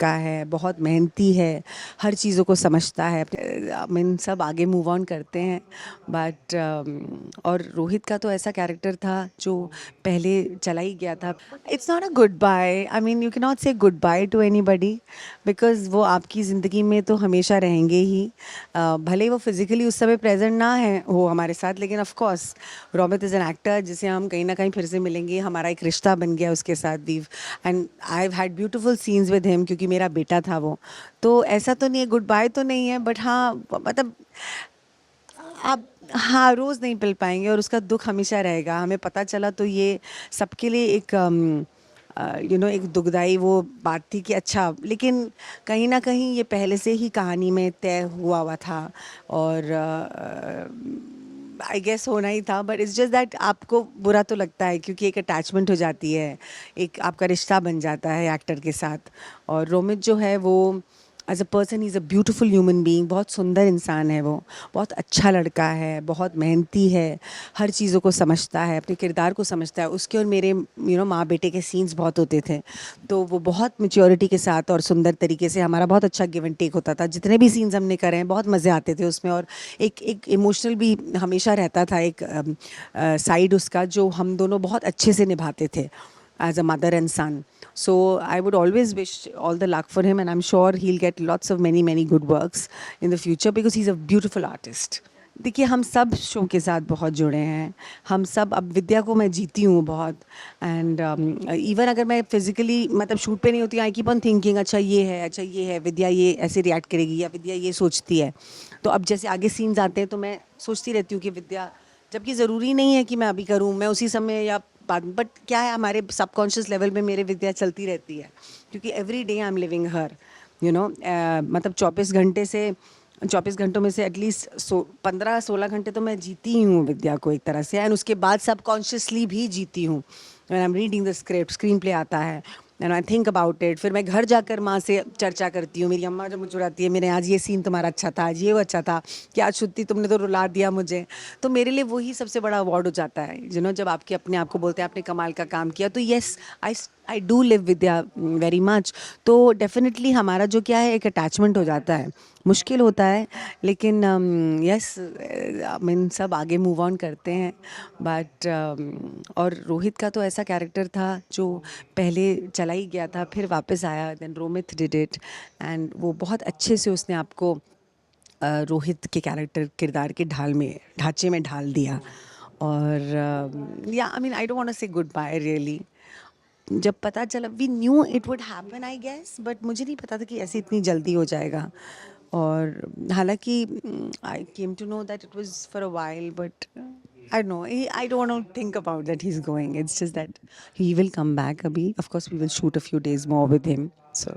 का है, बहुत मेहनती है, हर चीज़ों को समझता है। आई मीन सब आगे मूव ऑन करते हैं बट और रोहित का तो ऐसा कैरेक्टर था जो पहले चला ही गया था। It's not a goodbye, I mean you can not say goodbye to anybody because वो आपकी ज़िंदगी में तो हमेशा रहेंगे ही। भले वो फिज़िकली उस समय प्रेजेंट ना है वो हमारे साथ, लेकिन of course Romit is an actor जिसे हम कहीं ना कहीं फिर से मिलेंगे। हमारा एक रिश्ता बन गया उसके साथ भी, and I have had beautiful scenes with him क्योंकि मेरा बेटा था वो। तो ऐसा तो नहीं है, गुड बाय तो नहीं है, बट हाँ मतलब आप हाँ रोज़ नहीं मिल पाएंगे और उसका दुख हमेशा रहेगा। हमें पता चला तो ये सबके लिए एक एक दुखदाई वो बात थी कि अच्छा, लेकिन कहीं ना कहीं ये पहले से ही कहानी में तय हुआ हुआ था और आई गेस होना ही था। बट इट्स जस्ट दैट आपको बुरा तो लगता है क्योंकि एक अटैचमेंट हो जाती है, एक आपका रिश्ता बन जाता है एक्टर के साथ। और रोमित जो है वो as a person he is a beautiful human being, बहुत सुंदर इंसान है वो, बहुत अच्छा लड़का है, बहुत मेहनती है, हर चीज़ों को समझता है, अपने किरदार को समझता है। उसके और मेरे माँ बेटे के सीन्स बहुत होते थे, तो वो बहुत मेच्योरिटी के साथ और सुंदर तरीके से हमारा बहुत अच्छा गिव एंड टेक होता था। जितने भी सीन्स हमने करे हैं बहुत मज़े आते थे उसमें, और एक एक इमोशनल भी हमेशा रहता था, एक साइड उसका जो हम दोनों बहुत अच्छे से निभाते थे as a mother and son. So I would always wish all the luck for him, and I'm sure he'll get lots of many good works in the future because he's a beautiful artist. देखिए हम सब show के साथ बहुत जुड़े हैं, हम सब, अब विद्या को मैं जीती हूँ बहुत, एंड इवन अगर मैं फिजिकली मतलब शूट पे नहीं होती, आई कीप ऑन थिंकिंग अच्छा ये है, अच्छा ये है, विद्या ये ऐसे रिएक्ट करेगी या विद्या ये सोचती है। तो अब जैसे आगे सीन्स आते हैं तो मैं सोचती रहती हूँ कि विद्या, जबकि ज़रूरी नहीं है कि मैं अभी करूँ, मैं उसी समय या बाद में, बट क्या है हमारे सबकॉन्शियस लेवल में मेरे विद्या चलती रहती है क्योंकि every day I am living हर मतलब 24 घंटों में से एटलीस्ट 15-16 घंटे तो मैं जीती ही हूँ विद्या को एक तरह से, एंड उसके बाद सबकॉन्शियसली भी जीती हूँ। When I am reading the script, screen play आता है and I think about it, फिर मैं घर जाकर माँ से चर्चा करती हूँ। मेरी अम्मा जब मुझे बुलाती है, मेरे आज ये सीन तुम्हारा अच्छा था, आज ये वो अच्छा था, कि आज शुद्धि तुमने तो रुला दिया मुझे। तो मेरे लिए वही सबसे बड़ा अवार्ड हो जाता है जब आपके अपने आप को बोलते हैं आपने कमाल का काम किया। तो yes, I do live Vidya very much. तो डेफिनेटली हमारा जो क्या है एक अटैचमेंट हो जाता है, मुश्किल होता है, लेकिन यस आई मीन सब आगे मूव ऑन करते हैं बट और रोहित का तो ऐसा कैरेक्टर था जो पहले चला ही गया था, फिर वापस आया, then Romit did it, and वो बहुत अच्छे से उसने आपको रोहित के कैरेक्टर किरदार के ढांचे में ढाल दिया। और या I mean I don't want to say goodbye really. जब पता चला, we knew it would happen I guess, but मुझे नहीं पता था कि ऐसे इतनी जल्दी हो जाएगा। और हालांकि I came to know that it was for a while, but I know, I don't want to think about that he is going, it's just that he will come back. अभी of course we will shoot a few days more with him, so